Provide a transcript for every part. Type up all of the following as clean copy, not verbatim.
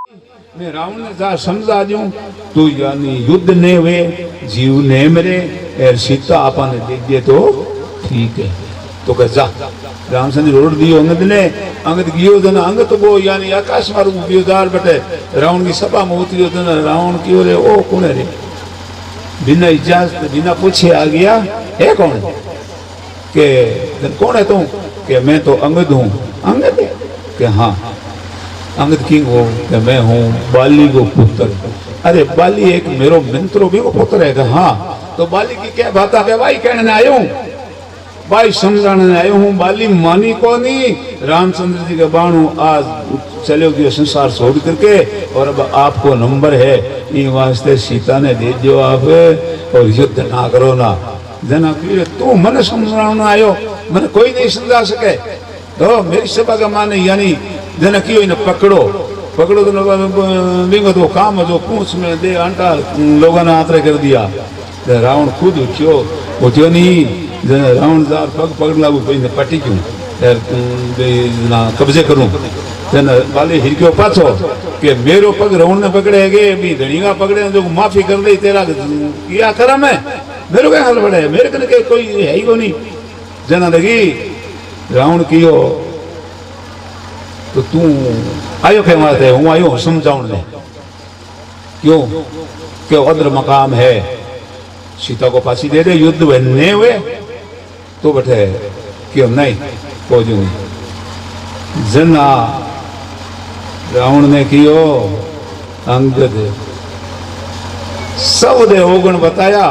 मैं रावण ने जा समझा दूं तू यानी युद्ध ने हुए जीव ने मेरे और सीता आपा ने दे दिए तो ठीक है। तो कह जा रामचंद्र रोड दियो अंगद ने अंगद गियो जन अंगद तो वो यानी आकाश मारू बियोदार बटे रावण की सभा में उतरियो जन रावण की रे ओ कौन है रे बिना इजाजत बिना पूछे आ गया है कौन के कौन है तू के मैं तो अंगद हूँ अंगद के हाँ अंगद किंग हो कि मैं हूँ बाली को पुत्र। अरे बाली एक मेरो मित्रों भी को पुत्र है। हाँ तो बाली की क्या बात है भाई कहने आयो हूँ भाई समझाने आयो हूँ बाली मानी को नहीं रामचंद्र जी के बाणु आज चले गए संसार छोड़ करके और अब आपको नंबर है इन वास्ते सीता ने दे दियो आप और युद्ध ना करो ना जना तू मन समझाना आयो मैंने कोई नहीं समझा सके तो मेरी सभा का माने यानी जना क्यों इन्हें पकड़ो पकड़ो तो तो काम जो पूछ में दे आंटा लोगों ने आतरे कर दिया रावण खुद उठ्यो नहीं रावण जार पग पकड़ लागू पट्टी क्यों कब्जे करूं बाले हिरक्यो पाछो के मेरो पग रावण ने पकड़े गे भी धड़ीगा पकड़े जो माफी कर ली तेरा किया करा मैं मेरे क्या हाल पड़े मेरे कने कोई है ही को नहीं जना लगी रावण कियो तो तू आयो क्या बात है हूँ आयो समझाऊं ले क्यों क्यों अद्र मकाम है सीता को फांसी दे दे युद्ध बनने हुए तो बैठे क्यों नहीं पहुंचू जना रावण ने कियो अंगद सब दे ओगण बताया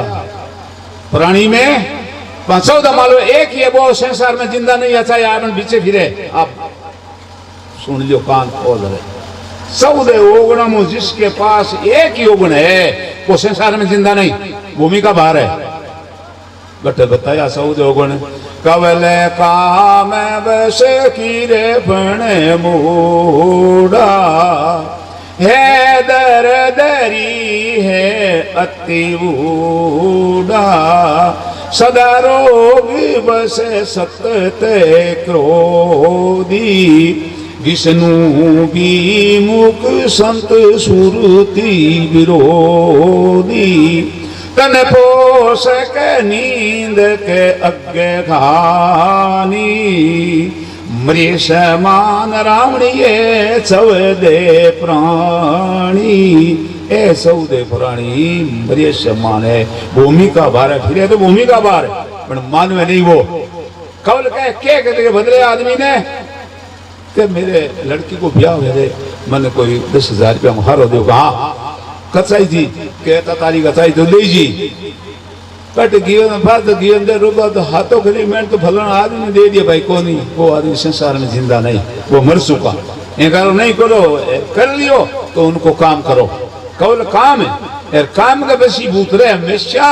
प्राणी में 14 मालो एक ही है वो संसार में जिंदा नहीं अच्छा आपन पीछे फिरे आप सुन लियो कान खोल रहे सौदे ओगणों में जिसके पास एक ही ओगण है वो संसार में जिंदा नहीं भूमि का बाहर है बटे बताया सौदे ओगण कवले काम बस कीरे बने मूड़ा है दर दरी है अति बूढ़ा सदा रोगी बसे सतते क्रोधी विष्णु भी मुख संत सुरती विरोधी तन पोषक नींद के अज्ञ खानी मृष समान रावणिये चौदे प्राणी ए सौदे प्राणी मृष समान है भूमि का भार है फिर तो भूमि का भार पर मानव नहीं वो कवल क्या कहते बदले आदमी ने कि मेरे लड़की को ब्याह मेरे मैंने कोई 10,000 रुपया हारो दो हाँ कचाई जी कहता तारी कचाई तो ले जी कट जीवन बात जीवन दे रुका तो हाथों खरी मैंने तो फलाना आदमी ने दे दिया भाई को नहीं वो आदमी संसार में जिंदा नहीं वो मर चुका ये करो नहीं करो कर लियो तो उनको काम करो कौल काम है और काम का बसी भूत रहे हमेशा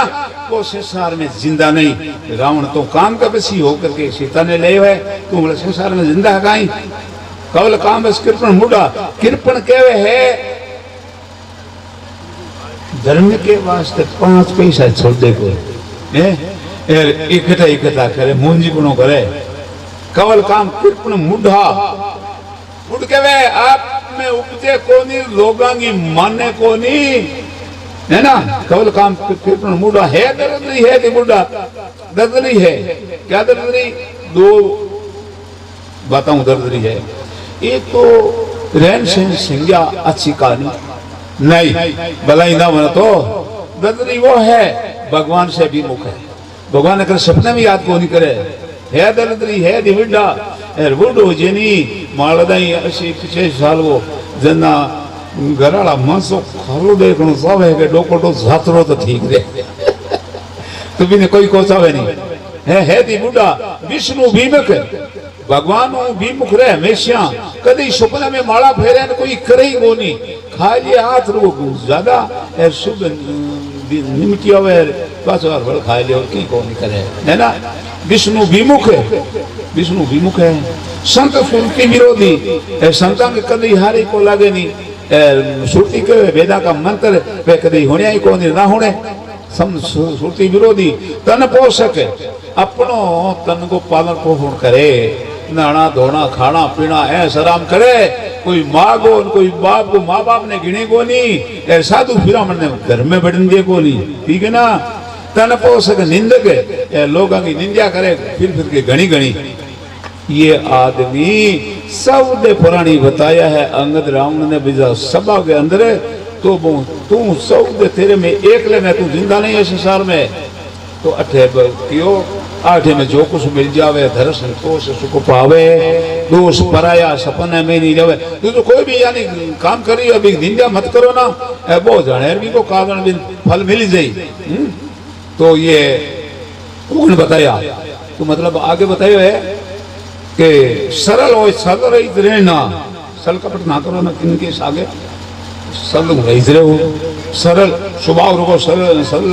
वो संसार में जिंदा नहीं रावण तो काम का बसी होकर के सीता ने ले हुए तुम संसार में जिंदा है कौल काम बस कृपण मुड़ा कृपण कहवे है धर्म के वास्ते 5 पैसा छोड़ दे को इकट्ठा इकट्ठा करे मुंजीपणो करे कवल काम कृपण मुढ़ा मुड़ के वे आप में उपजे कोनी लोगां की माने कोनी है ना कवल काम कृपण मुढ़ा है दर्दरी है कि मुढ़ा दर्दरी है क्या दर्दरी 2 बताऊं दर्दरी है एक तो रहन सहन संज्ञा अच्छी कहानी नहीं भलाई ना बना तो दर्दरी वो है भगवान से भी मुख है भगवान अगर सपने में याद को नहीं करे है दर्दरी है दिविडा एर बुढ़ो जेनी मालदाई 80-85 साल वो जना घराला मांसो खालो देखणो सावे के डोकोटो जातरो तो ठीक रे तो भी ने कोई कोसावे नहीं है दी बुढ़ा विष्णु भीमक भगवान भीमुख रहे हमेशा कदी सपने में माला फेरे ने कोई करे ही को नहीं खाली हाथ रो ज्यादा शुभ निमटी आवे पास और बड़ खा ले और की को नहीं करे है ना विष्णु भीमुख है संत सुरती विरोधी संतां के कदी हारी को लागे नहीं सुरती के वेदा का मंत्र वे कदी होने ही को नहीं ना होने सम सुरती विरोधी तन पोषक अपनो तन को पालन पोषण करे नाना धोना खाना पीना ऐ सराम करे कोई माँ को कोई बाप को, माँ बाप ने गिने को नहीं, ए साधु फिरा मन ने घर में बैठन दिए को नहीं, ठीक है ना। तन पोषक निंदक है, लोगों की निंदा करे फिर के घनी घनी। ये आदमी सब दे पुरानी बताया है अंगद रावण ने बिजा सभा के अंदर, तो तू सब दे तेरे में एक ले मैं तू जिंदा नहीं है संसार में, तो अठे क्यों आठे में जो कुछ मिल जावे धर संतोष सुख पावे, दोष पराया सपने में नहीं रहे। तू तो कोई भी यानी काम करी अभी निंदा मत करो ना, वो जनेर भी को कारण भी फल मिल जाये। तो ये कौन बताया, तो मतलब आगे बताया है कि सरल हो, सरल रहना, सल कपट ना करो ना किनके आगे, सरल रही हो, सरल स्वभाव रखो, सरल सरल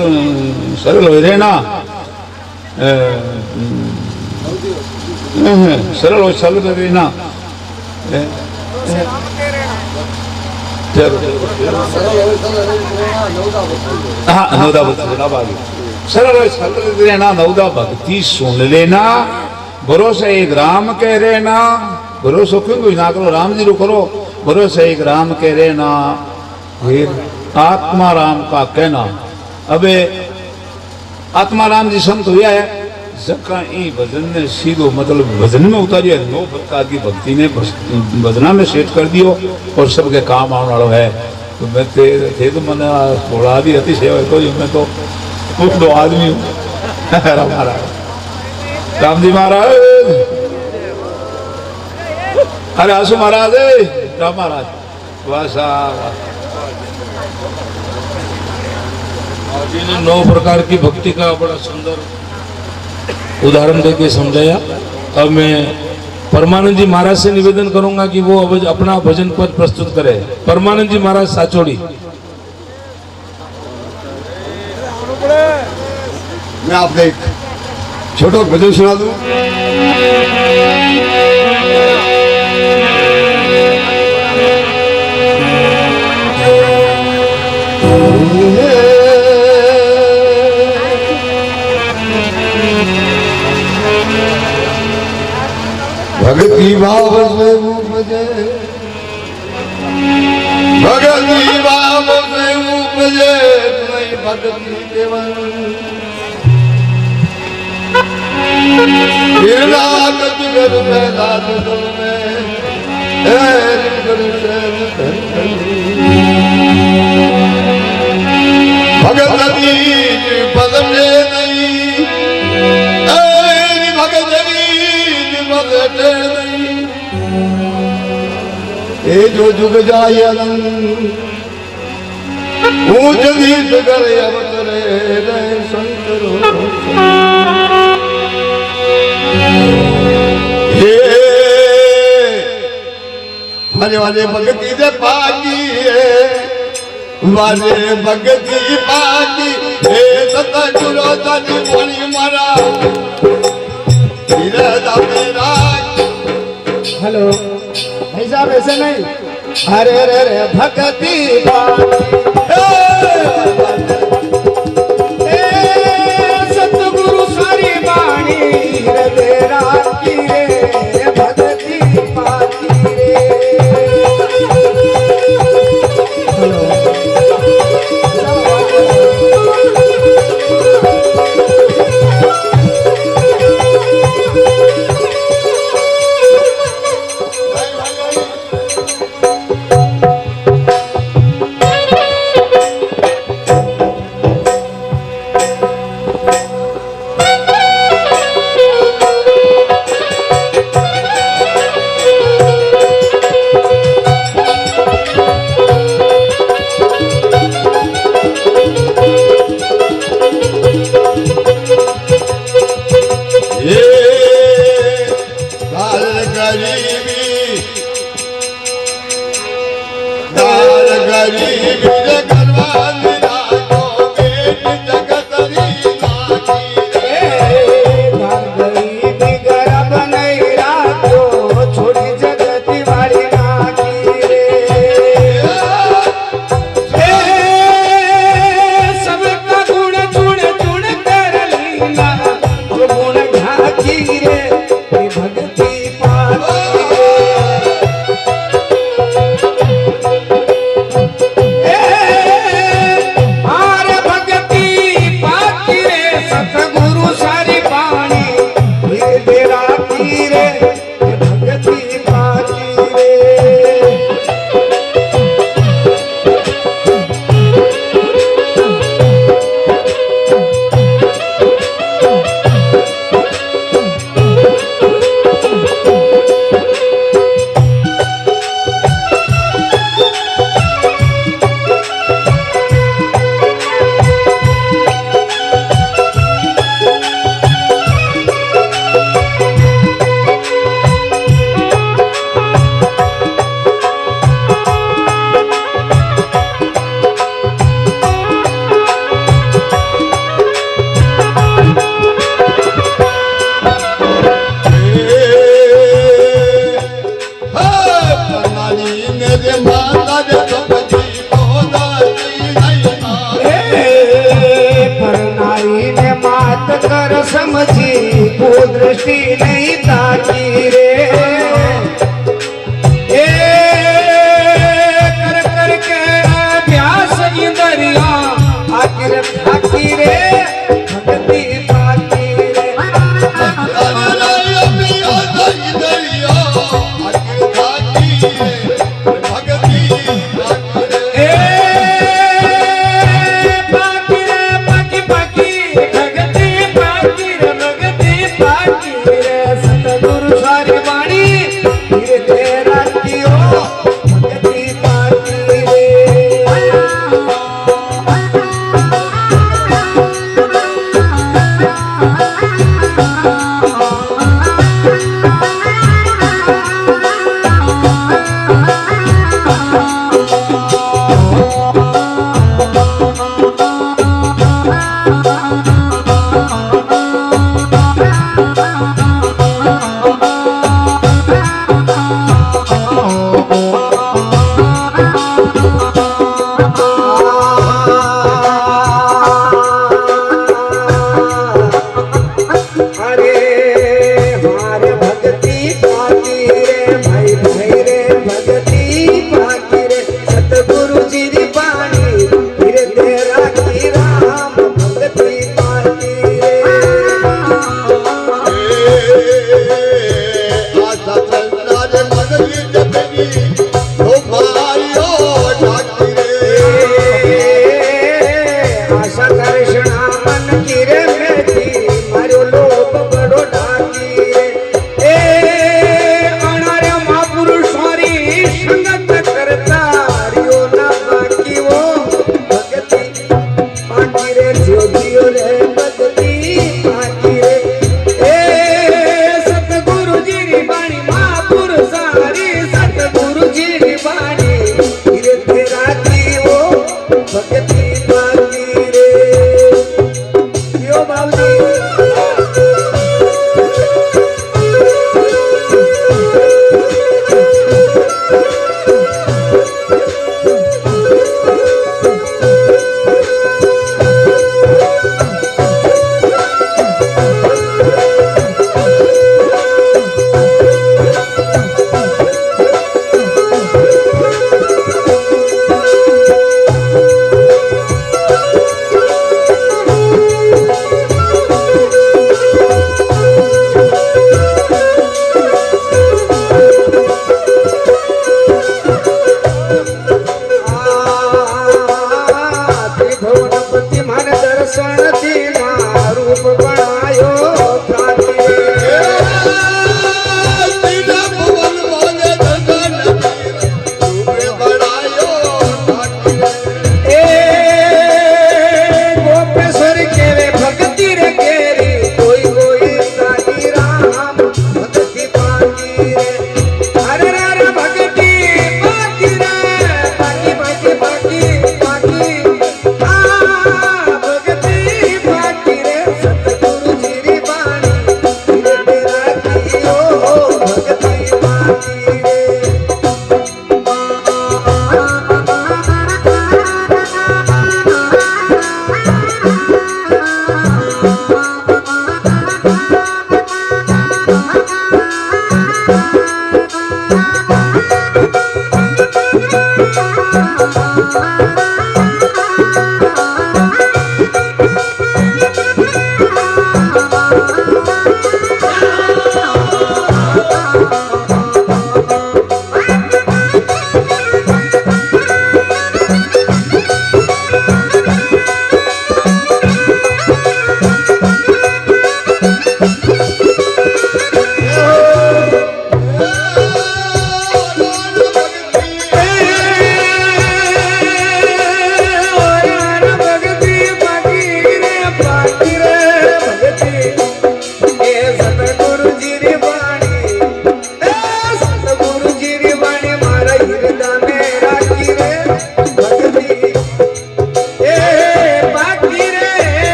सरल हो रहना, सरल हो सरल रहना, हाँ नौदा भक्ति, सरल हो सरल रहना, नौदा भक्ति सुन लेना, भरोसा एक राम कह रहना, भरोसा क्यों ना करो, राम जी रो करो, भरोसा एक राम कह रहना, फिर आत्मा राम का कहना। अबे आत्मा राम जी संत हुआ है, जका ई भजन ने सीधो मतलब भजन में उतारिए, 9 प्रकार की भक्ति ने भजना में सेट कर दियो और सबके काम आने वाला है। तो मैं थे तो मैंने थोड़ा भी अति सेवा तो मैं तो कुछ दो आदमी हूँ। राम जी महाराज, अरे आसू महाराज, राम महाराज, वासा जी ने 9 प्रकार की भक्ति का बड़ा सुंदर उदाहरण देके समझाया। अब मैं परमानंद जी महाराज से निवेदन करूंगा कि वो अब अपना भजन पद प्रस्तुत करे। परमानंद जी महाराज साचोड़ी। मैं आपको एक छोटा भजन सुना दूं। भक्ति भाव से उपजे, भक्ति भाव से उपजे, तुम्हें भक्ति केवल गिरनागत घर में दाद दल में भगत बीज पद में नहीं, भगत बीज पद नहीं, ये जो जुग जाए ऊंच नीच करे अवतरे रे शंकरो। वाले वाले भगती दे पागी है, वाले भगती पागी हे सता जुरो तनी पानी मारा धीरे दामे राग। हेलो भाई साहब, ऐसे नहीं, अरे अरे अरे भगती सतगुरु सारी बाणी तेरा की रे भगती पाती रे। भक्ति नहीं ताकी रे ए कर कर के अभ्यास इंद्रिया आखिर थाकी रे भक्ति पाकी रे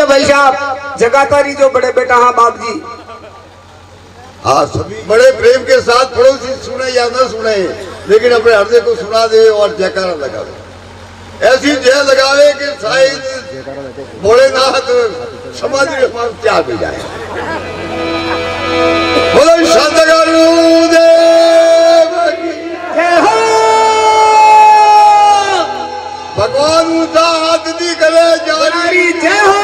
भाई साहब जगातारी जो बड़े बेटा हाँ बाप जी हाँ, सभी बड़े प्रेम के साथ पड़ोसी सुने या न सुने, लेकिन अपने हृदय को सुना दे और जयकारा लगावे। ऐसी जय लगावे कि शायद भोलेनाथ समाधि में त्याग हो जाए। बोलो शांत गुरुदेव की जय हो भगवान उनका हाथ दी करे जारी। जनारी जय हो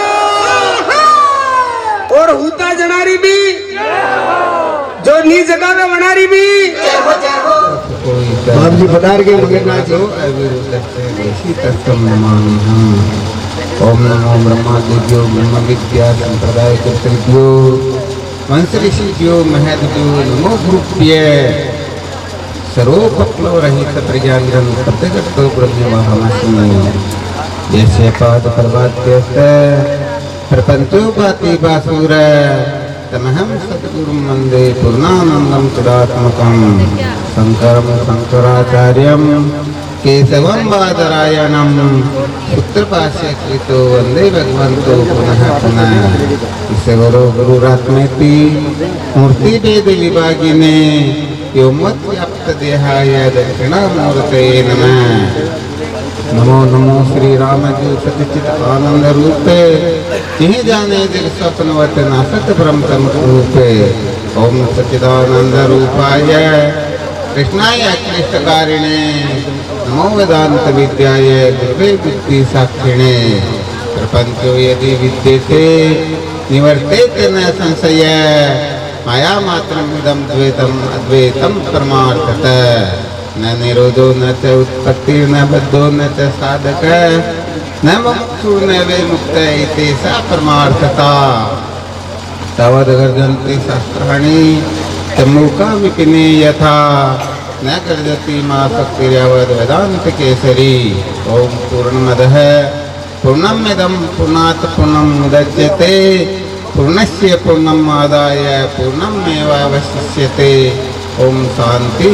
और हुता जनारी भी जो नी जगह में बनारी भी जय हो जय हो। बाप जी पधार के मगर ना जो अविरुद्धि तत्सम नमामि हम। ओम नमो ब्रह्मा देव्यो ब्रह्म विद्या संप्रदाय कर्तृभ्यो वंश ऋषिभ्यो महद्भ्यो नमो गुरुभ्य सर्वोपप्लव रहित प्रज्ञानिरं प्रत्यगतो ब्रह्मवाहमस्मि। यस्य पाद पर्वत्यस्त प्रपंचोपाति बासुर तमहं सद्गुरुं वन्दे पूर्णानन्दं चिदात्मकं शङ्करं शङ्कराचार्यं केशवं बादरायणं सूत्रभाष्य कृतो वन्दे भगवन्तो पुनः पुनः। ईश्वरो गुरुरात्मेति मूर्तिभेद विभागिने व्योमव्याप्तदेहाय दक्षिणामूर्तये नमः। नमो नमो श्री राम जी सचित आनंद रूपे यही जाने जग स्वप्नवत नासत ब्रह्म रूपे। ओम सच्चिदानंद रूपाय कृष्णाय क्लिष्टकारिणे नमो वेदांत विद्याय गुरुवे बुद्धि साक्षिणे। प्रपंचो यदि विद्यते निवर्तेत न संशय माया मात्रम इदं द्वैतम अद्वैतम परमार्थतः। न निरोधो न च उत्पत्ति न बद्धो न च साधक न मुक्षु न विमुक्त इति सा परमार्थता। तावद् गर्जन्ति शास्त्राणि तमूका विपिने यथा न गर्जति मा शक्तिर्यावद् वेदान्त केसरी। ओम पूर्णमदः पूर्णमिदं पूर्णात् पूर्णमुदच्यते पूर्णस्य पूर्णमादाय पूर्णमेवावशिष्यते। ओम शांति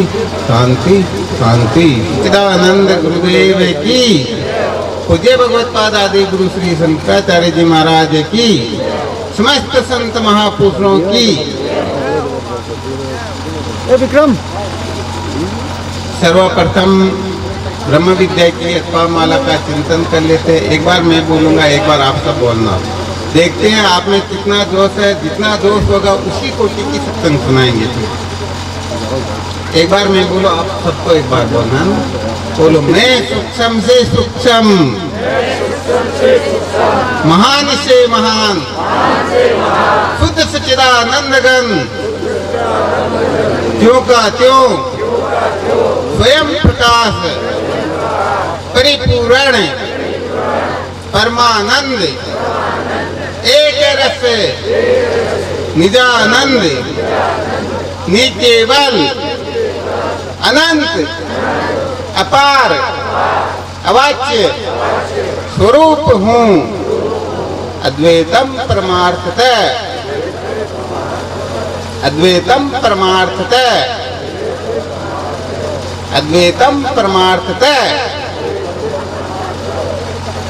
शांति शांति। सच्चिदानंद गुरुदेव की। पूज्य भगवत पाद आदि गुरु श्री शंकराचार्य जी महाराज की। समस्त संत महापुरुषों की। विक्रम सर्वप्रथम ब्रह्म विद्या की अथवा माला का चिंतन कर लेते। एक बार मैं बोलूंगा, एक बार आप सब बोलना। देखते हैं आप में कितना जोश है। जितना जोश होगा उसी कोटि की सत्संग सुनाएंगे। एक बार मैं बोलो, आप सबको एक बार बोलना। बोलो, मैं सूक्ष्म से सूक्ष्म महान से महान शुद्ध सच्चिदानंद घन त्यों का त्यों स्वयं प्रकाश परिपूर्ण परमानंद एक रस निजानंद निकेवल अनंत अपार अवाच्य स्वरूप हूँ। अद्वैतम परमार्थतः अद्वैतम परमार्थतः अद्वैतम परमार्थतः।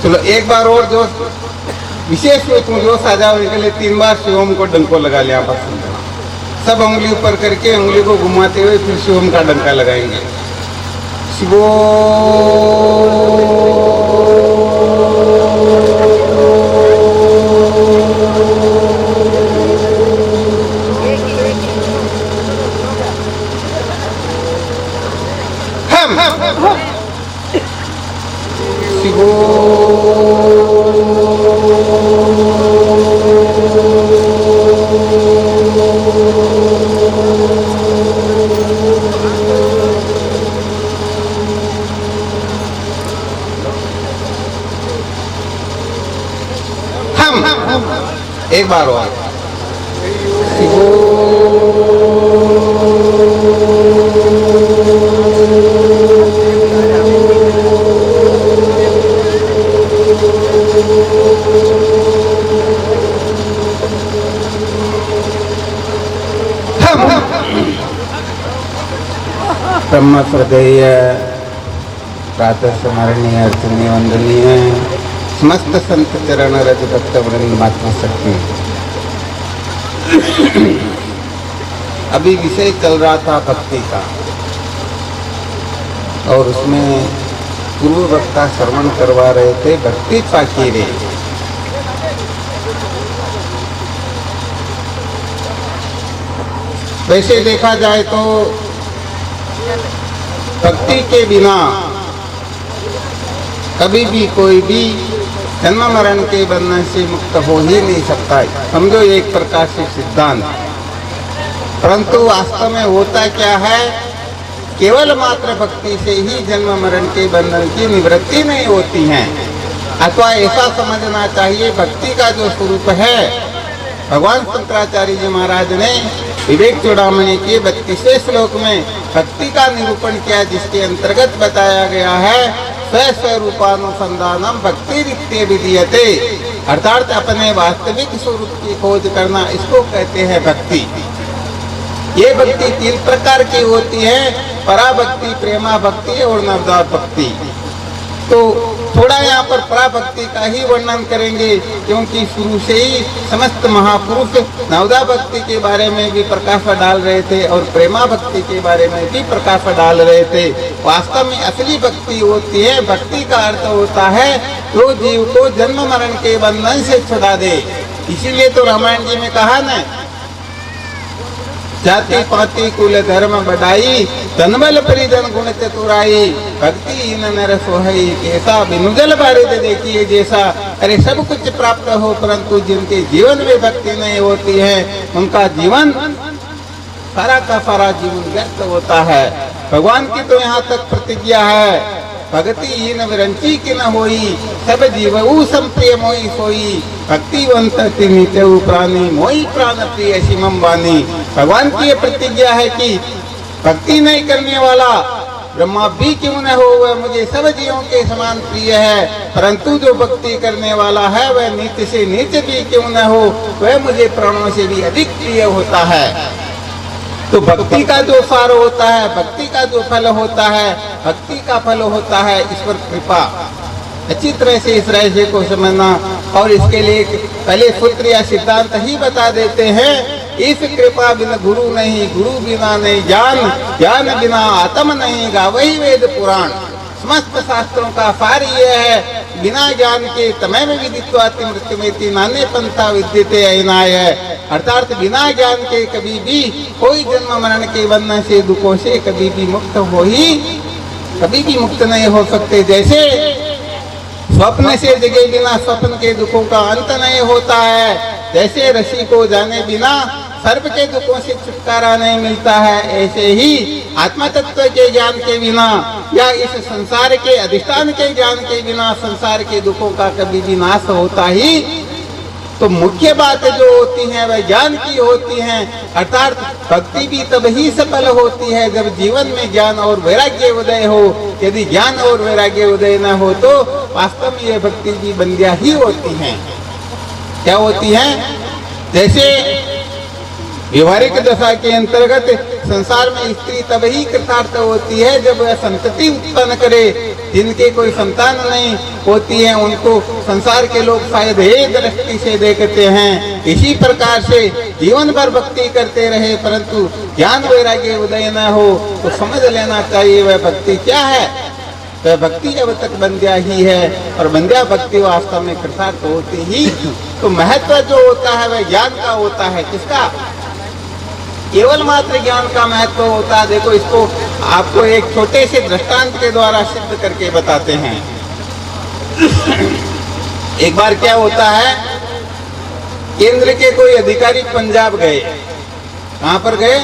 चलो एक बार और जोश, विशेष रूप में जोश आ जाओ के लिए 3 बार शिवम को डंको लगा लिया। आप सब उंगली ऊपर करके उंगली को घुमाते हुए फिर शिवम का डंका लगाएंगे। शिवो हम शिवो एक बार और ब्रह्म श्रद्धेय प्रातः स्मरणीय अर्चनीय वंदनीय समस्त संत चरण रज भक्त वृंद मात्र शक्ति। अभी विषय चल रहा था भक्ति का, और उसमें पूर्व वक्ता श्रवण करवा रहे थे भक्ति फाकीरे। वैसे देखा जाए तो भक्ति के बिना कभी भी कोई भी जन्म मरण के बंधन से मुक्त हो ही नहीं सकता, समझो एक प्रकार से सिद्धांत। परंतु वास्तव में होता क्या है, केवल मात्र भक्ति से ही जन्म मरण के बंधन की निवृत्ति नहीं होती है। अथवा ऐसा समझना चाहिए, भक्ति का जो स्वरूप है, भगवान शंकराचार्य जी महाराज ने विवेक चूड़ामणि के 32वें श्लोक में भक्ति का निरूपण किया, जिसके अंतर्गत बताया गया है स्वस्वरूपानुसंधानम भक्ति रित्य विधीयते, अर्थात अपने वास्तविक स्वरूप की खोज करना, इसको कहते हैं भक्ति। ये भक्ति 3 प्रकार की होती है, पराभक्ति, प्रेमा भक्ति और नवदा भक्ति। तो थोड़ा यहाँ पर पराभक्ति का ही वर्णन करेंगे, क्योंकि शुरू से ही समस्त महापुरुष नवदा भक्ति के बारे में भी प्रकाश डाल रहे थे और प्रेमा भक्ति के बारे में भी प्रकाश डाल रहे थे। वास्तव में असली भक्ति होती है, भक्ति का अर्थ होता है जो जीव को जन्म मरण के बंधन से छुड़ा दे। इसीलिए तो रामायण जी में कहा न, जाति पाति कुल धर्म बढ़ाई, धनबल परिजन गुण चतुराई, भक्ति हीन नर सोहई कैसा, बिनु जल बारिद देखिए जैसा। अरे सब कुछ प्राप्त हो, परंतु जिनके जीवन में भक्ति नहीं होती है, उनका जीवन सारा का सारा जीवन व्यर्थ होता है। भगवान की तो यहाँ तक प्रतिज्ञा है, भक्ति हीन विरंची की न होई, सब जीवऊ संप्रिय मोई सोई, भक्तिवंत तिनितेउ प्राणी मोई प्राण प्रिय शिमम वाणी। भगवान की ये प्रतिज्ञा है कि भक्ति नहीं करने वाला ब्रह्मा भी क्यों न हो, वह मुझे सब जीवों के समान प्रिय है, परंतु जो भक्ति करने वाला है वह नीच से नीच भी क्यों न हो, वह मुझे प्राणों से भी अधिक प्रिय होता है। तो भक्ति का जो सार होता है, भक्ति का जो फल होता है, भक्ति का फल होता है ईश्वर कृपा। अच्छी तरह से इस रहस्य को समझना, और इसके लिए पहले सूत्र या सिद्धांत ही बता देते हैं। इस कृपा बिना गुरु नहीं, गुरु बिना नहीं ज्ञान, ज्ञान बिना आत्म नहीं, गावही वेद पुराण। समस्त शास्त्रों का सार यह है, बिना ज्ञान के तमैव विदित्वाति मृत्युमेति नान्य पंथा विद्यते अयनाय। अर्थात बिना ज्ञान के कभी भी कोई जन्म मरण के बंधन से, दुखों से कभी भी मुक्त कभी भी मुक्त नहीं हो सकते। जैसे स्वप्न से जगे बिना स्वप्न के दुखों का अंत नहीं होता है, जैसे रस्सी को जाने बिना सर्प के दुखों से छुटकारा नहीं मिलता है, ऐसे ही आत्मा तत्व के ज्ञान के बिना या इस संसार के अधिष्ठान के ज्ञान के बिना संसार के दुखों का कभी भी नाश होता ही। तो मुख्य बात जो होती है वह ज्ञान की होती है, अर्थात भक्ति भी तब ही सफल होती है जब जीवन में ज्ञान और वैराग्य उदय हो। यदि ज्ञान और वैराग्य उदय न हो तो वास्तव में यह भक्ति भी बंदिया ही होती है। क्या होती है? जैसे व्यवहारिक दशा के अंतर्गत संसार में स्त्री तब ही कृतार्थ होती है जब वह संतति उत्पन्न करे। जिनके कोई संतान नहीं होती है उनको संसार के लोग शायद एक दृष्टि से देखते हैं। इसी प्रकार से जीवन भर भक्ति करते रहे परंतु ज्ञान वैराग्य उदय न हो तो समझ लेना चाहिए वह भक्ति क्या है। वह भक्ति अब तक बंध्या ही है और बंध्या भक्ति वास्तव में कृतार्थ होती ही। तो महत्व जो होता है वह ज्ञान का होता है। किसका? केवल मात्र ज्ञान का महत्व होता है। देखो इसको आपको एक छोटे से दृष्टांत के द्वारा सिद्ध करके बताते हैं। एक बार क्या होता है, केंद्र के कोई अधिकारी पंजाब गए। कहाँ पर गए?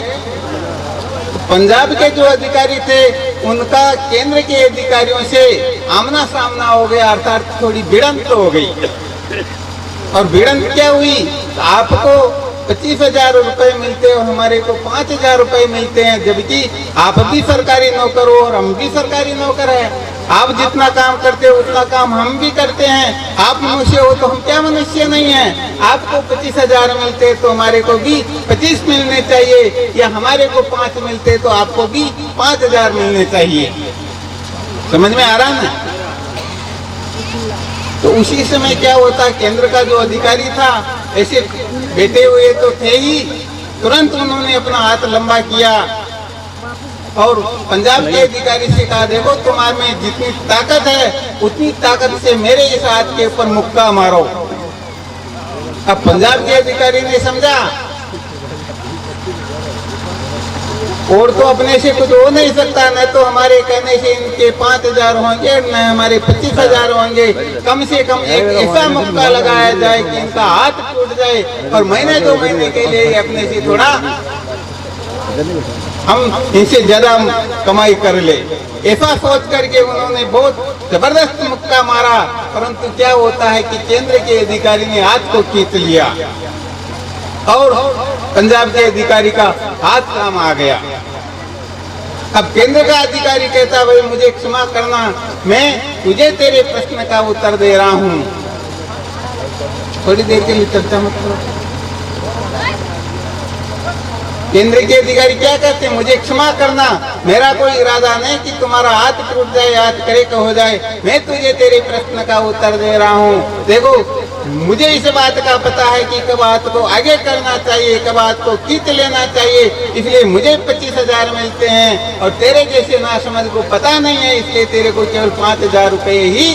पंजाब के जो अधिकारी थे उनका केंद्र के अधिकारियों से आमना सामना हो गया, अर्थात थोड़ी भिड़ंत हो गई। और भिड़ंत क्या हुई? आपको 25,000 रुपए मिलते हैं और हमारे को 5,000 रुपए मिलते हैं, जबकि आप भी सरकारी नौकर हो और हम भी सरकारी नौकर हैं। आप जितना काम करते हो उतना काम हम भी करते हैं। आप मनुष्य हो तो हम क्या मनुष्य नहीं हैं? आपको 25,000 मिलते तो हमारे को भी 25 मिलने चाहिए, या हमारे को 5 मिलते तो आपको भी 5,000 मिलने चाहिए। समझ में आ रहा ना? तो उसी समय क्या होता, केंद्र का जो अधिकारी था ऐसे बैठे हुए तो थे ही, तुरंत उन्होंने अपना हाथ लंबा किया और पंजाब के अधिकारी से कहा, देखो तुम्हारे में जितनी ताकत है उतनी ताकत से मेरे इस हाथ के ऊपर मुक्का मारो। अब पंजाब के अधिकारी ने समझा और तो अपने से कुछ हो नहीं सकता, न तो हमारे कहने से इनके 5,000 होंगे, न हमारे 25,000 होंगे। कम से कम एक ऐसा मुक्का लगाया जाए कि इनका हाथ टूट जाए और महीने 2 महीने के लिए अपने से थोड़ा हम इनसे ज्यादा कमाई कर ले। ऐसा सोच करके उन्होंने बहुत जबरदस्त मुक्का मारा, परंतु क्या होता है कि केंद्र के अधिकारी ने हाथ को खींच लिया और पंजाब के अधिकारी का हाथ काम आ गया। अब केंद्र का अधिकारी कहता, भाई मुझे क्षमा करना, मैं तुझे तेरे प्रश्न का उत्तर दे रहा हूं। थोड़ी देर के लिए चर्चा मत करो। केंद्र के अधिकारी क्या कहते हैं, मुझे क्षमा करना, मेरा कोई इरादा नहीं कि तुम्हारा हाथ टूट जाए, हाथ क्रैक हो जाए, मैं तुझे तेरे प्रश्न का उत्तर दे रहा हूँ। देखो मुझे इस बात का पता है कि कब हाथ को आगे करना चाहिए, कब हाथ को खींच लेना चाहिए, इसलिए मुझे 25,000 मिलते हैं और तेरे जैसे नासमझ को पता नहीं है, इसलिए तेरे को केवल 5,000 रुपये ही।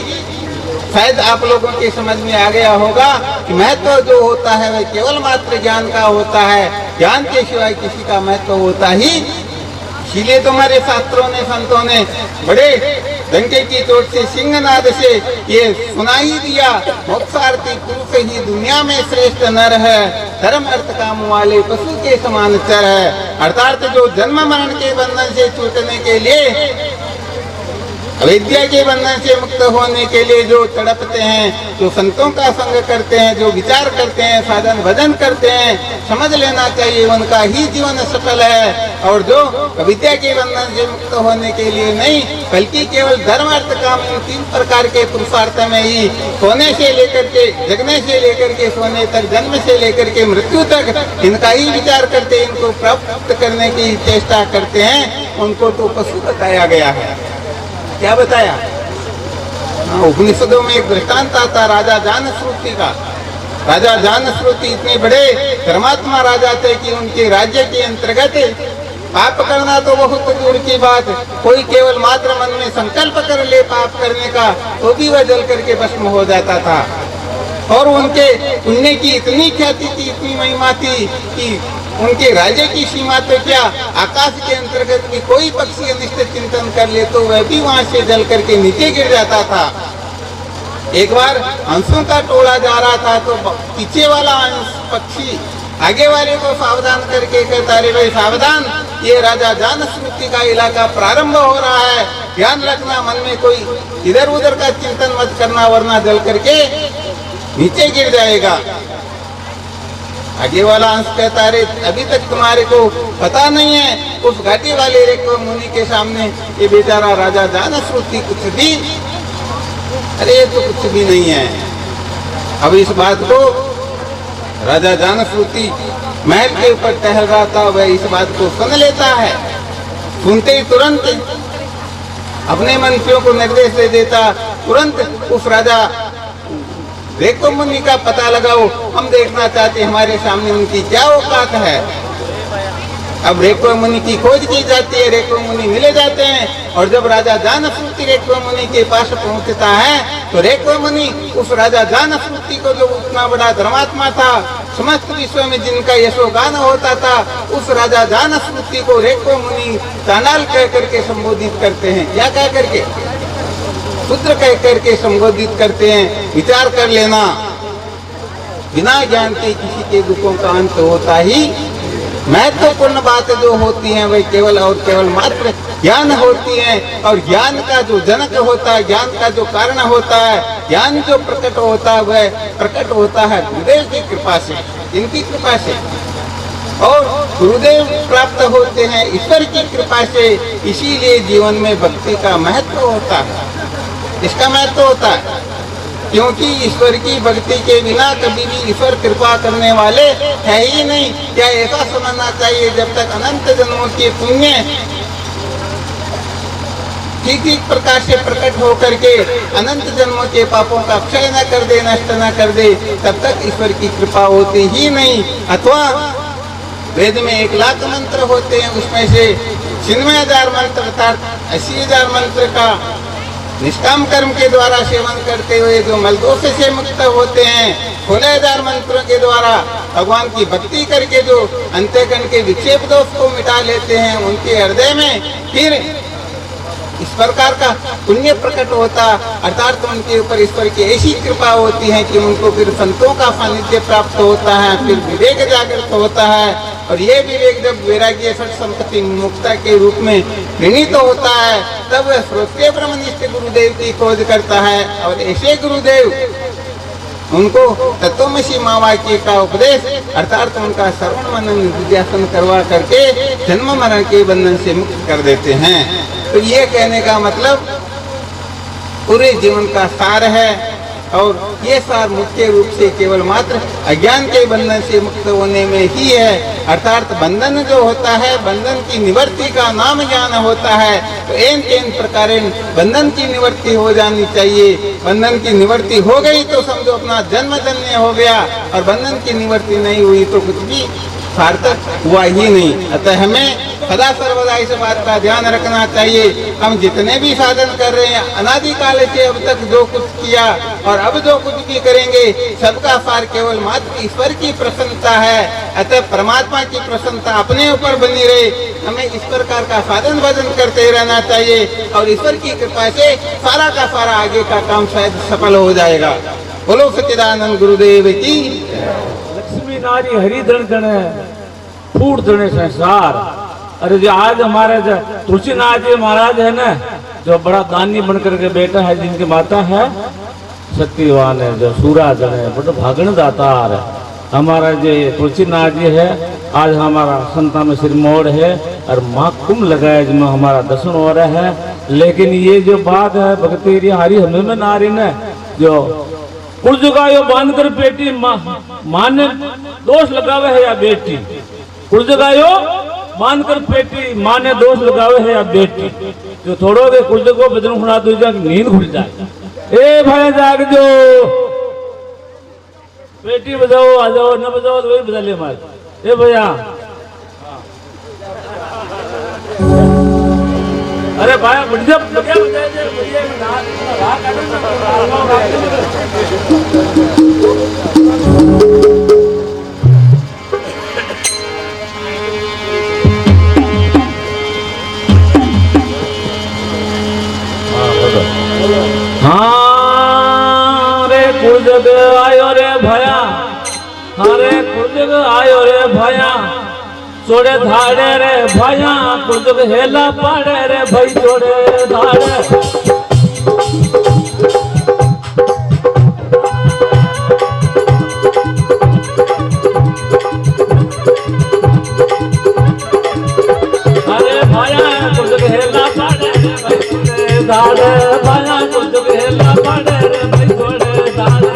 शायद आप लोगों के समझ में आ गया होगा कि महत्व जो होता है वह केवल मात्र ज्ञान का होता है, ज्ञान के सिवाय किसी का महत्व होता ही। इसीलिए तुम्हारे शास्त्रों ने, संतों ने बड़े डंके की चोट से, सिंहनाद से ये सुना ही दिया, मोक्षार्थी पुरुष ही दुनिया में श्रेष्ठ नर है, धर्म अर्थ काम वाले पशु के समान चर है। अर्थात जो जन्म मरण के बंधन से छूटने के लिए, अविद्या के बंधन से मुक्त होने के लिए जो तड़पते हैं, जो संतों का संग करते हैं, जो विचार करते हैं, साधन भजन करते हैं, समझ लेना चाहिए उनका ही जीवन सफल है। और जो अविद्या के बंधन से मुक्त होने के लिए नहीं, बल्कि केवल धर्म अर्थ काम इन 3 प्रकार के पुरुषार्थ में ही, सोने से लेकर के, जगने से लेकर के सोने तक, जन्म से लेकर के मृत्यु तक, इनका ही विचार करते, इनको प्राप्त करने की चेष्टा करते हैं, उनको तो पशु बताया गया है। क्या बताया? उपनिषदों में एक दृष्टांत आता राजा जानश्रुति का। राजा जानश्रुति इतने बड़े धर्मात्मा राजा थे कि उनके राज्य के अंतर्गत पाप करना तो बहुत दूर की बात, कोई केवल मात्र मन में संकल्प कर ले पाप करने का तो भी वह जल करके भस्म हो जाता था। और उनके पुण्य की इतनी ख्याति थी, इतनी महिमा थी कि उनके राज्य की सीमा तो क्या, आकाश के अंतर्गत भी कोई पक्षी अनिष्ट चिंतन कर ले तो वह भी वहां से जल करके नीचे गिर जाता था। एक बार हंसों का टोला जा रहा था तो पीछे वाला हंस पक्षी आगे वाले को सावधान करके कहता, रे भाई सावधान, ये राजा जानश्रुति का इलाका प्रारंभ हो रहा है, ध्यान रखना, मन में कोई इधर उधर का चिंतन मत करना, वरना जल करके नीचे गिर जाएगा। आगे वाला अंश कहता, अरे अभी तक तुम्हारे को पता नहीं है, उस घाटी वाले रेखो मुनि के सामने ये बेचारा राजा जानश्रुति कुछ भी, अरे ये तो कुछ भी नहीं है। अब इस बात को राजा जानश्रुति महल के ऊपर टहल रहा था, वह इस बात को सुन लेता है। सुनते ही तुरंत अपने मंत्रियों को निर्देश दे देता, तुरंत उस राजा रेखो मुनि का पता लगाओ, हम देखना चाहते हमारे सामने उनकी क्या औकात है। अब रेखो मुनि की खोज की जाती है, रेखो मुनि मिले जाते हैं और जब राजा जानश्रुति रेखो मुनि के पास पहुंचता है तो रेखो मुनि उस राजा जानश्रुति को, जो उतना बड़ा धर्मात्मा था, समस्त विश्व में जिनका यशोगान होता था, उस राजा जानश्रुति को रेखो मुनि चांडाल कह करके संबोधित करते हैं। क्या कह करके? शूद्र कह करके संबोधित करते हैं। विचार कर लेना, बिना ज्ञान के किसी के दुखों का अंत होता ही। महत्वपूर्ण बात जो होती है वह केवल और केवल मात्र ज्ञान होती है, और ज्ञान का जो जनक होता है, ज्ञान का जो कारण होता है, ज्ञान जो प्रकट होता है वह प्रकट होता है गुरुदेव की कृपा से, इनकी कृपा से। और गुरुदेव प्राप्त होते हैं ईश्वर की कृपा से, इसीलिए जीवन में भक्ति का महत्व होता है। इसका महत्व होता है क्योंकि ईश्वर की भक्ति के बिना कभी भी ईश्वर कृपा करने वाले है ही नहीं। क्या ऐसा समझना चाहिए, जब तक अनंत जन्मों के पुण्य ठीक प्रकार से प्रकट होकर के अनंत जन्मों के पापों का क्षय न कर दे, नष्ट न कर दे, तब तक ईश्वर की कृपा होती ही नहीं। अथवा वेद में 1,00,000 मंत्र होते हैं, उसमें से 96,000 मंत्र अर्थात 80,000 मंत्र का निष्काम कर्म के द्वारा सेवन करते हुए जो मलदोष से मुक्त होते हैं, 16,000 मंत्रों के द्वारा भगवान की भक्ति करके जो अंतःकरण के विक्षेप दोष को मिटा लेते हैं, उनके हृदय में फिर इस प्रकार का पुण्य प्रकट होता, अर्थात उनके ऊपर ईश्वर की ऐसी कृपा होती है कि उनको फिर संतों का सानिध्य प्राप्त होता है, फिर विवेक जागृत होता है। और ये विवेक जब वैराग्य षट संपत्ति मुक्ता के रूप में प्रणीत होता है, तब वह श्रोत्रिय ब्रह्मनिष्ठ गुरुदेव की खोज करता है। और ऐसे गुरुदेव उनको तत्वमसी महावाक्य का उपदेश अर्थात उनका श्रवण मनन निधिध्यासन करवा करके जन्म मरण के बंधन से मुक्त कर देते हैं। तो ये कहने का मतलब पूरे जीवन का सार है, और ये सार मुख्य रूप से केवल मात्र अज्ञान के बंधन से मुक्त होने में ही है। अर्थात बंधन जो होता है, बंधन की निवृत्ति का नाम ज्ञान होता है। तो एन प्रकार बंधन की निवृत्ति हो जानी चाहिए। बंधन की निवृत्ति हो गई तो समझो अपना जन्म धन्य हो गया, और बंधन की निवृत्ति नहीं हुई तो कुछ भी सार्थक हुआ ही नहीं। अतः हमें सदा सर्वदा इस बात का ध्यान रखना चाहिए। हम जितने भी साधन कर रहे हैं, अनादिकाल से अब तक जो कुछ किया और अब जो कुछ भी करेंगे, सबका सार केवल मात्र ईश्वर की प्रसन्नता है। अतः परमात्मा की प्रसन्नता अपने ऊपर बनी रहे, हमें इस प्रकार का साधन भजन करते रहना चाहिए, और ईश्वर की कृपा से सारा का सारा आगे का काम शायद सफल हो जाएगा। बोलो सच्चिदानंद गुरुदेव की। लक्ष्मी नारी हरि धन धने फूट धने संसार। अरे जो आज हमारे जो तुलसीनाथ जी महाराज है ना, जो बड़ा दानी बनकर के बेटा है, जिनकी माता है शक्तिवान है, जो सूराजन है, बड़ा भागण दातार है। हमारा जो तुलसीनाथ जी है, आज हमारा संता में सिरमौर है और माँ कुंभ लगाए जिसमें हमारा दर्शन हो रहा है। लेकिन ये जो बात है भक्ति हरी हमें में नारी ने जो कुल जगह बांध कर बेटी माँ ने दोष लगावे है या बेटी, कुल जगह मान कर पेटी माँ ने दोष लगावे है या बेटी, जो थोड़ो के कुल को बदन खुना दो जा नींद खुल जाए। ए भाई जाग जो बेटी बजाओ, आ जाओ, न बजाओ तो वही बजा ले हमारे। ए भैया, अरे भाई बढ़िया बढ़िया हाँ रे कुल जग आयो रे भया, हाँ रे कुल जग आयो रे भया, चोड़े धाड़े रे भया, कुल जग हेला पाड़े रे भाई चोड़े धाड़े। अरे भया कुल जग हेला पाड़े रे भाई चोड़े धाड़े, भया कुल जग हेला पाड़े रे भाई चोड़े धाड़े,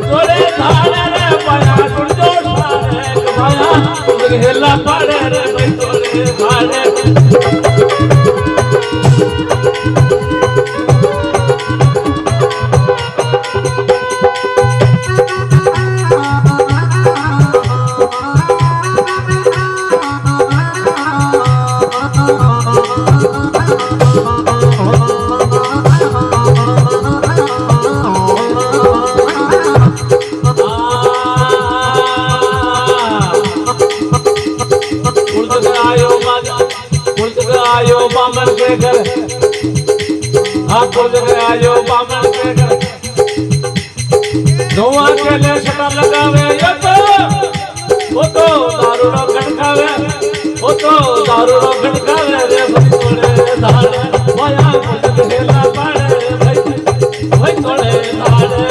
चोड़े धाड़े रे भया कुल जग धाड़े, भया कुल जग हेला पाड़े रे भाई चोड़े धाड़े। आयो बामन के घर, हाँ कुल जगह आयो बामन के घर, धुआं के ले छटा लगावे वो तो दारू रो खटकावे, वो तो दारू रो खटकावे रे भाई थोड़े धाड़े, भया कुल जगह हेला पाड़े रे भाई थोड़े धाड़े।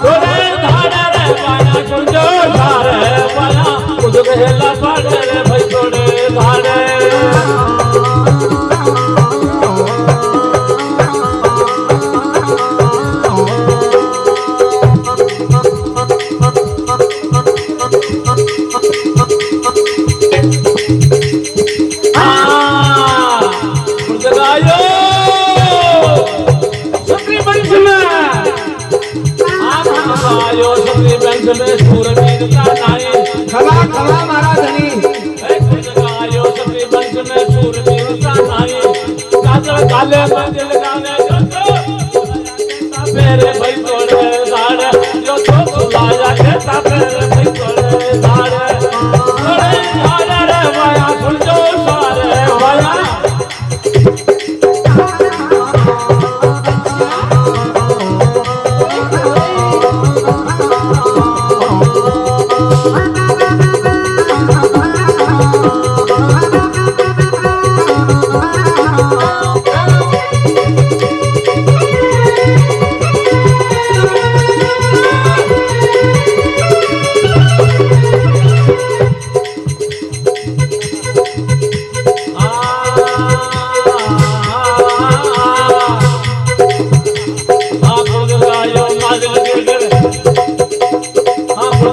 थोड़े धाड़े रे भाई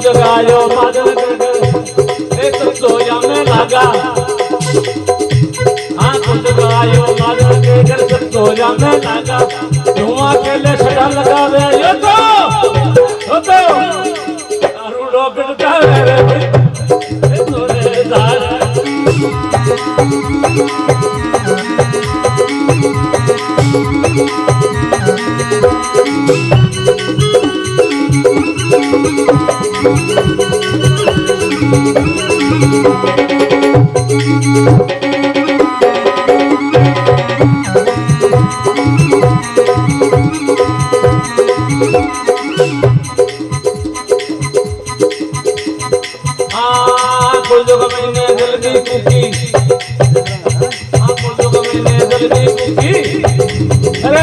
जगायो मादल कर एक सोया में लगा हाँ कुछ जगायो मादल कर सोया में लगा धुआं के लिए सड़ा लगा वे ये तो दारू लोग का रे तोरे दार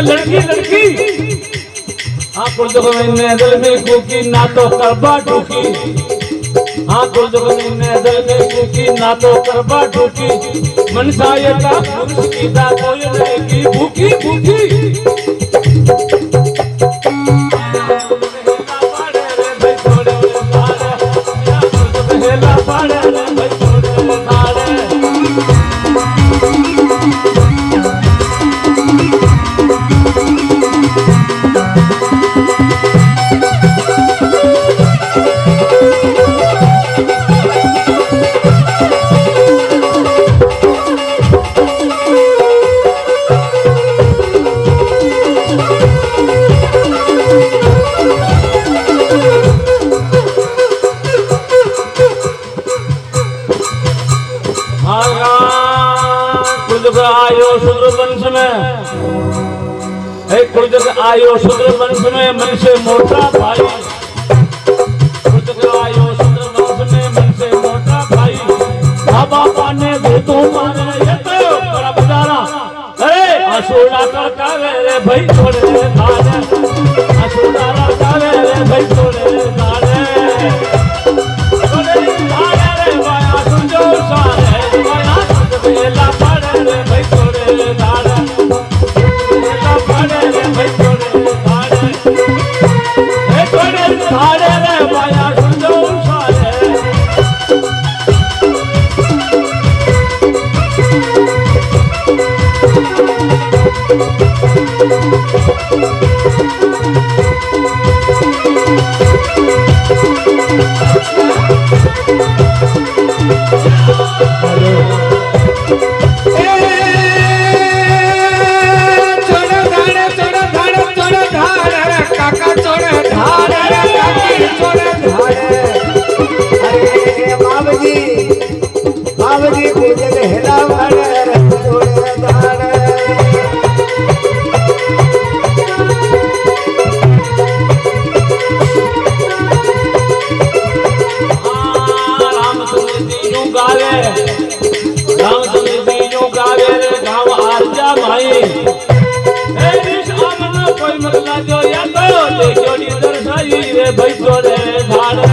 लड़की लड़की हाँ कुल जगह मैंने दिल में कुकी ना तो करबा ठुकी हाँ कुल जगह मैंने दिल में कुकी ना तो करबा ठुकी मनसा ये का पुरुष की दा कोई रहेगी भूखी भूखी आयो शूद्र वंश में एक कुलजग आयो शूद्र वंश में मन से मोटा भाई कुलजग आयो शूद्र वंश में मन से मोटा भाई बाबा ने भूतों मारे ये तो बड़ा बेचारा अरे आसूड़ा करता रे भाई छोड़े धारे आसूड़ा करता रे भाई छोड़े धारे छोड़े धारे रे वाया सुनजो सारे वाया सुन बेला पड़े रे भाई छोड़े धारे बेला पड़े रे भाई छोड़े धारे ए छोड़े धारे रे वाया सुनजो सारे जो या तो देखो नी दर्शाई रे भाई छोड़े धारे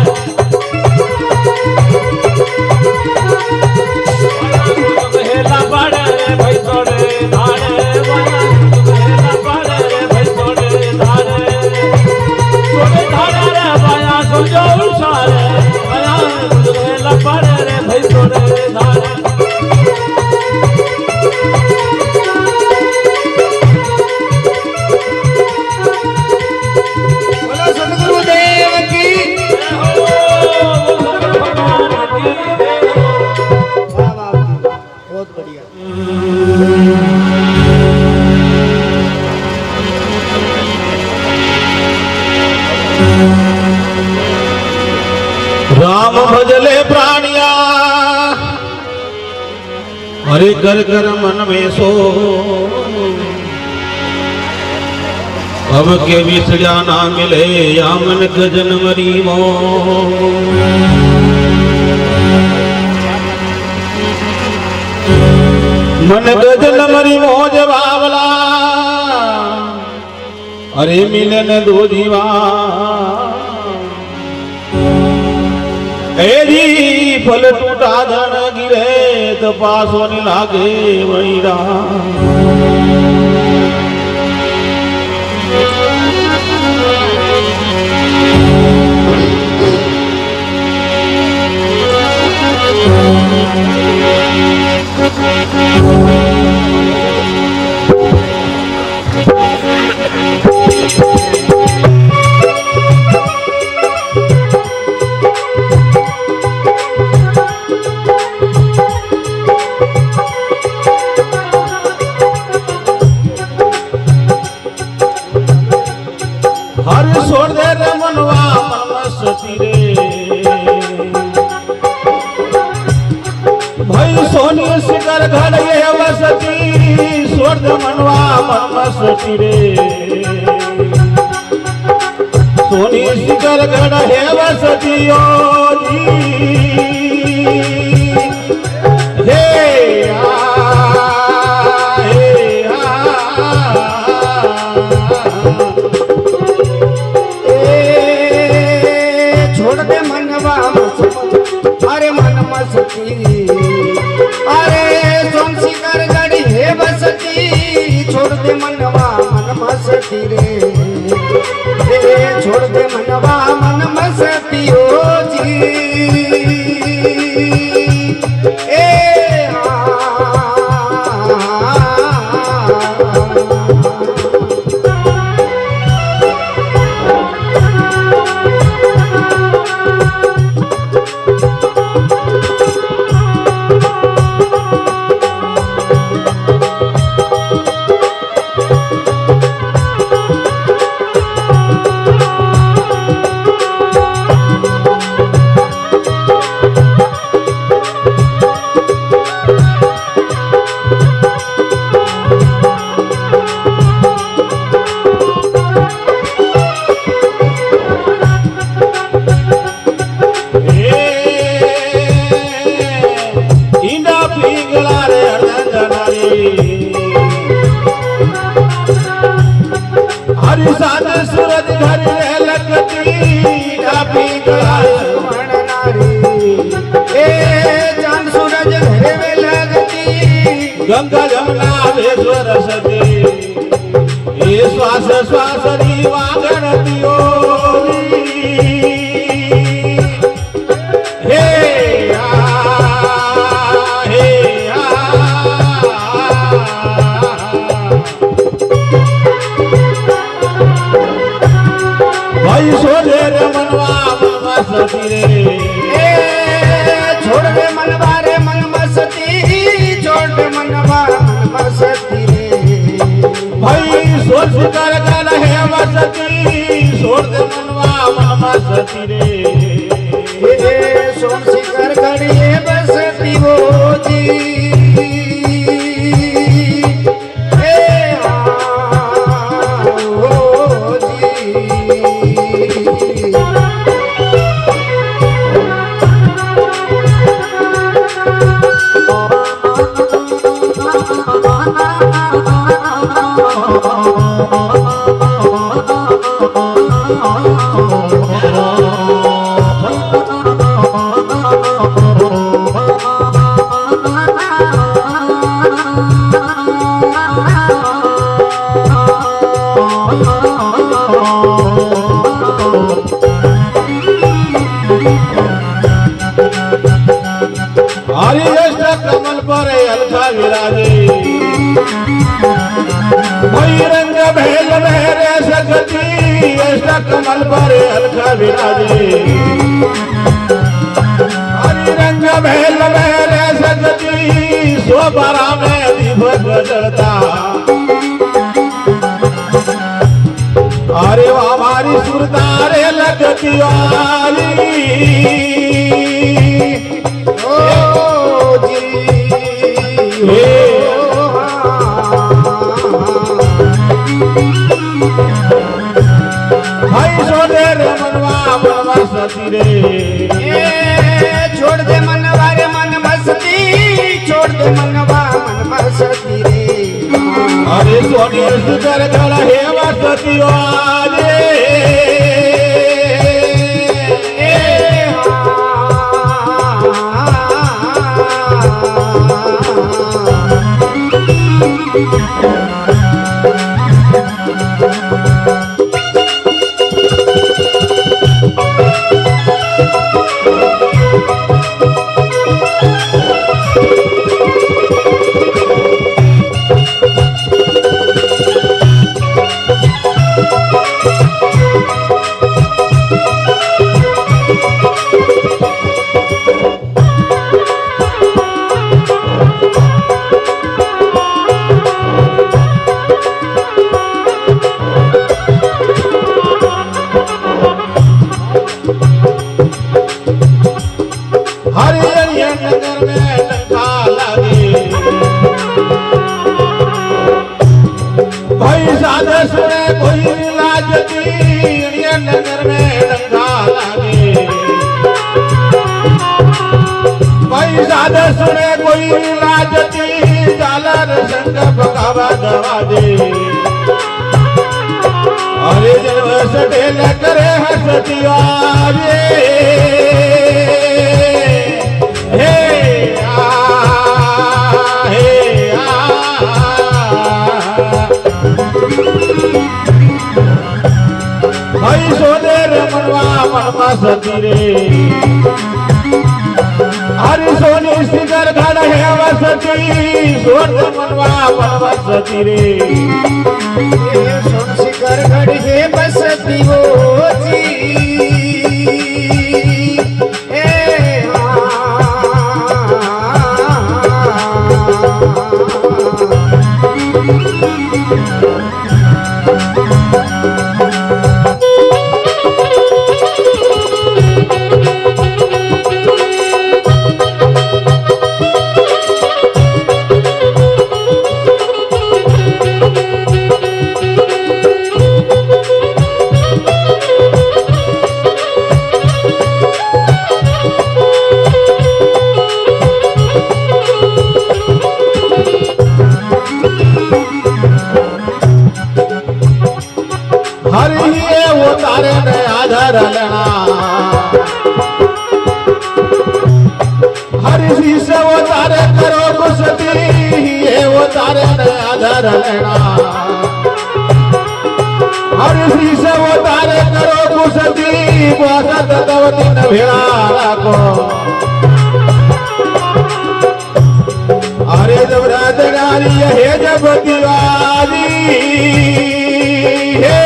हेला पड़े रे भाई छोड़े धारे हेला पड़े रे भाई छोड़े धारे छोड़े धारे रे बाया सुजो सारे बाया हेला पड़े रे भाई छोड़े धारे राम भजले प्राणिया हरे कर कर मन में सो अब के विसर्या ना मिले या मन गजन मरी मो मरी मोज बावला अरे मिले ने दो दीवा एरी फल टूटा धन गिरे तो पास होने लागे वहीरा हर छोड़ दे रे मनवा मनमस्ती रे भाई सोनी शिकर घड़े वसती छोड़ दे मनवा मनमस्ती रे सोनी शिकर घड़े वसती ओ जी हे छोड़ दे मनवा अरे मन मस्ती अरे सोन शिकर गड़ी है बसती छोड़ दे मनवा मन मस्ती रे छोड़ दे मनवा मन मस्ती ओ जी ए हरी साध सूरज घर रह लगती काफी चांद सूरज घर में लगती गंगा जमुना भेश्वर सती ये श्वास श्वास वागण दियो भाई सोने रे मनवा मनमस्ती रे छोड़ दे मनवा रे मनमस्ती छोड़ दे मनवा मनमस्ती रे भाई सोच कर गल है मस्ती छोड़ दे मनवा मनमस्ती रे सोच कर गड़िए बसती वो जी कमल पर अलखा विराजे वही रंग भेल मेरे सकती ऐसा कमल पर अलखा विराजे हरि रंग भेल मेरे सकती शोभरा में दीपक जलता अरे वो हमारी सुरतारे लगती वाली भाई छोड़े रे मनवा मनवा सती रे छोड़ दे मनवा रे मन मस्ती छोड़ दे मनवा मन मस्ती रे सोनी सुकर गढ़ हे वसती वाले नगर में डंका लागे भाई ज्यादा सुने कोई लाजती जालर संग पकावा दवा दे अरे जब सटेल करे हंसती आवे भाई सोनेर मनवा मनवा सती रे हरि सोनी सिगर घड़ है वसती सोन मनवा मनवा सती रे सोन सिगर घड़ है बसती वो जी हरि शीश वो तारे करो कुसती ये वो तारे न आधार लेना हरि शीश वो तारे करो कुसती बसत दवती न भेड़ा को अरे जब राजगारी है जब दीवारी हे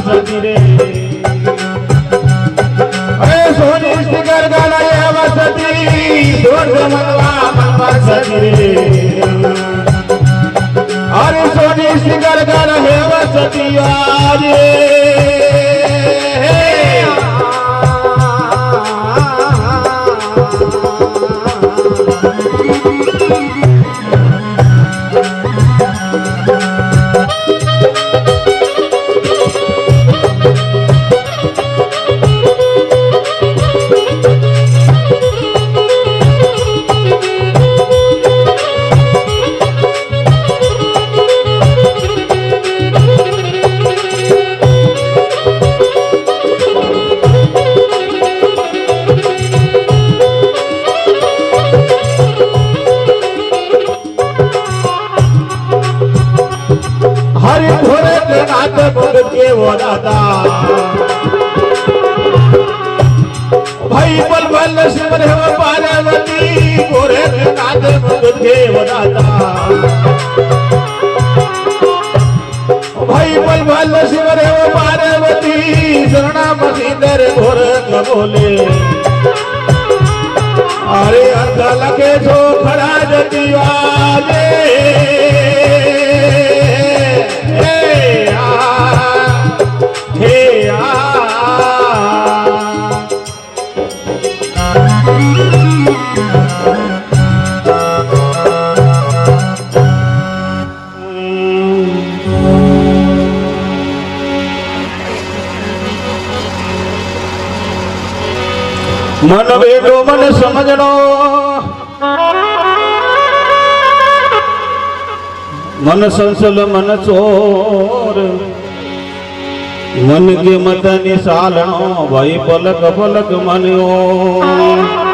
सती रे सोनी सिगर गड़ा है वसती सोन मनवा मनवा सती रे अरे सोनी सिगर गड़ा है वसती आरे हरि घोड़े के नाथ बोल के वो दादा भाई बल बल सिमर हो पार्वती घोड़े के नाथ बोल के वो दादा भाई बल बल सिमर हो पार्वती शरणा मसींदर घोर बोले अरे अर्ध लगे जो खड़ा जती वाले मन बेटो मन समझणो मन संसल मन चोर मन के मत निसालणो भाई पलक पलक मनो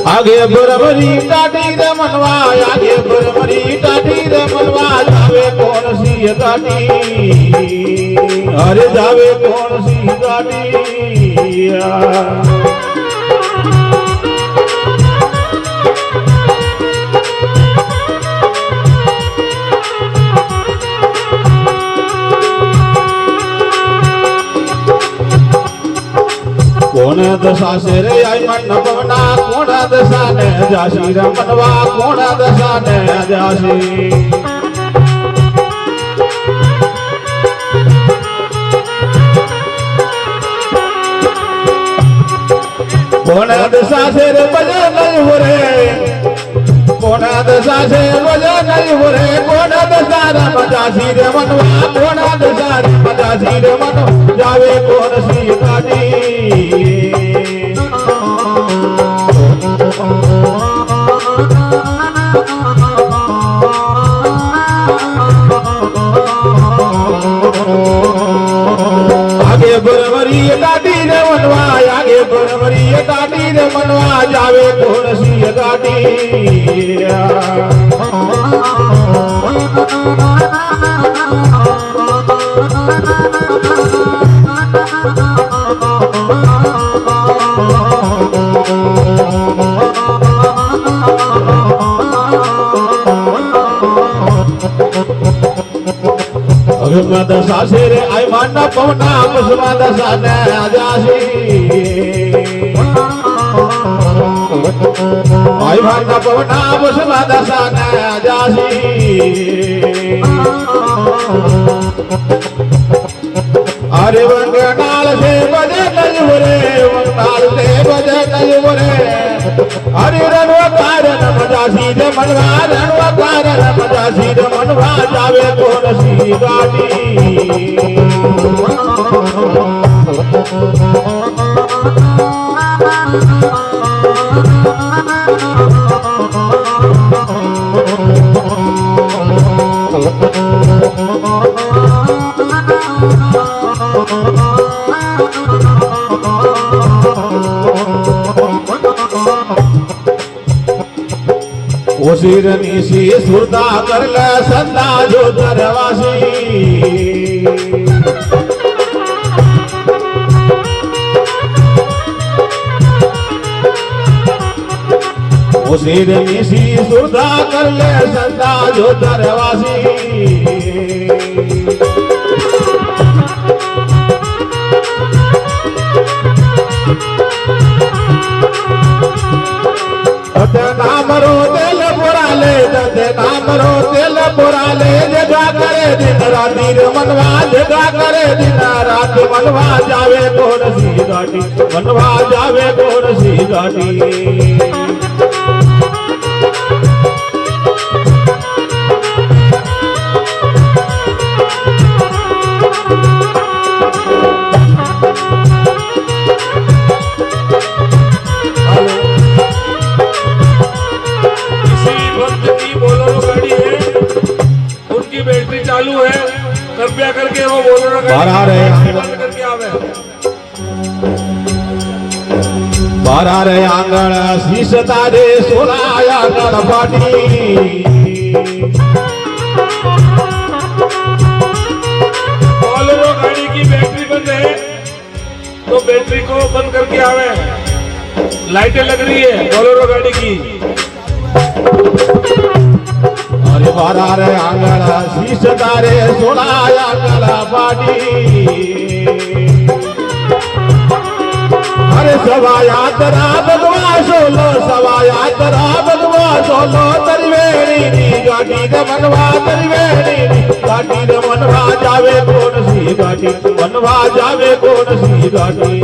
आगे बरबरी टाटी रे मनवा आगे बरबरी टाटी रे मनवा जावे कौन सी गाड़ी अरे जावे कौन सी गाड़ी कोण दशा से रे आई मन पवना कोण दशा ने जासी रे मनवा कोण दशा ने जासी कोण दशा से रे बजे नहीं हो रे कोण दशा से बजे नहीं हो रे कोण दशा रे जासी रे मनवा कोण दशा रे जासी रे मन जावे कौन सी गाड़ी आगे बरबरी गाड़ी रे मनवा आगे बरबरी गाड़ी रे मनवा जावे कौन सी गाड़ी दशा से रे आई माना पवना पुष्पा दशा ने जासी आई माना पवना पुष्पा दशा ने जासी अरे वंगनाल से बजे नहीं हो रे वंगनाल से बजे नहीं हो रे अरे रणवा कारण मजासी रे मनवा रणवा कारण मजासी रे मनवा जावे कौन सी गाड़ी सी सुरता कर ले संदा जो दरवासी सी सुरता कर ले संदा जो दरवासी नाम रो दिल पुराले नाम रो दिल पुराले जगा करे दिन राती रे मनवा जगा करे दिन रात मनवा जावे कौन सी गाड़ी मनवा जावे कौन सी गाड़ी चालू है कृपया करके वो बोलो बाहर आ रहे करके आवे बाहर आ रहे आंगण शीश तारे सोनाया गणपति बोलो गाड़ी की बैटरी बंद है तो बैटरी को बंद करके आवे लाइटें लग रही है बोलो गाड़ी की अरे मारा रे आंगला शीश तारे सोनाया कला पाटी अरे सवाया तरा भगवा सोलो सवाया तरा भगवा सोलो तरवेड़ी नी गाड़ी रे मनवा तरवेड़ी नी गाड़ी रे मनवा जावे कौन सी गाड़ी मनवा जावे कौन सी गाड़ी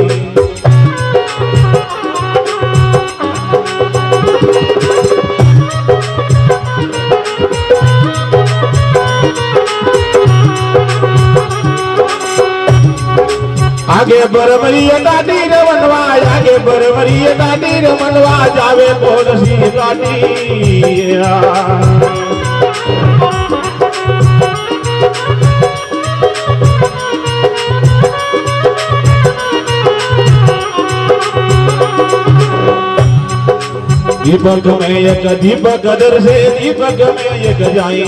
आगे बरमरी गाड़ी रे मनवा आगे बरमरी गाड़ी रे मनवा जावे कौन सी गाड़ी दीपक में एक दीपक दर से दीपक में एक जाई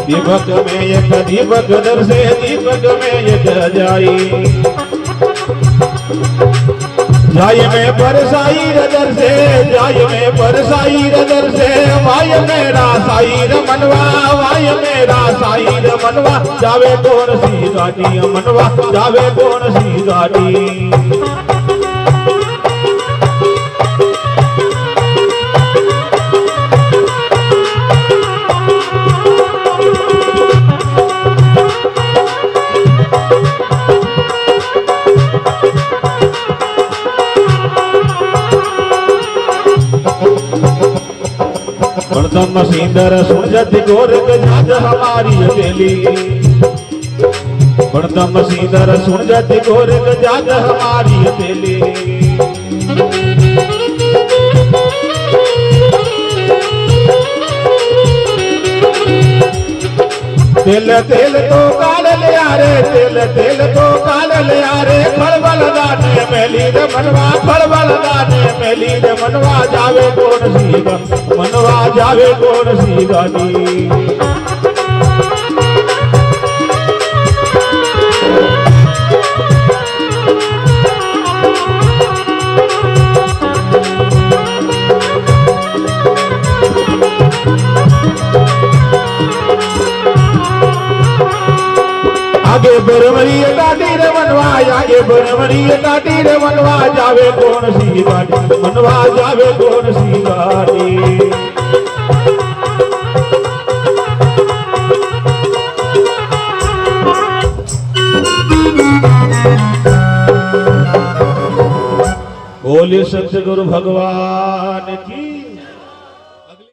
दीपक में एक दीपक दर से दीपक में एक जाई जाय में बरसाई रदर से जाय में बरसाई रदर से वाय मेरा साई र मनवा वाय मेरा साई र मनवा जावे कौन सी गाड़ी मनवा जावे कौन सी गाड़ी बड़दम सिंदर सुन जति गोरख जाज हमारी हवेली बड़दम सिंदर सुन जति गोरख जाज हमारी हवेली तेल तेल तो काल ले आरे तेल तो काल ले आरे खड़बल दाने मेली रे मनवा खड़बल दाने मेली रे मनवा जावे कौन सी मनवा जावे कौन सी गाड़ी आगे बरमरी गाड़ी रे मनवा आगे बरमरी गाड़ी रे मनवा जावे कौन सी गाड़ी मनवा जावे कौन सी गाड़ी बोले सतगुरु भगवान की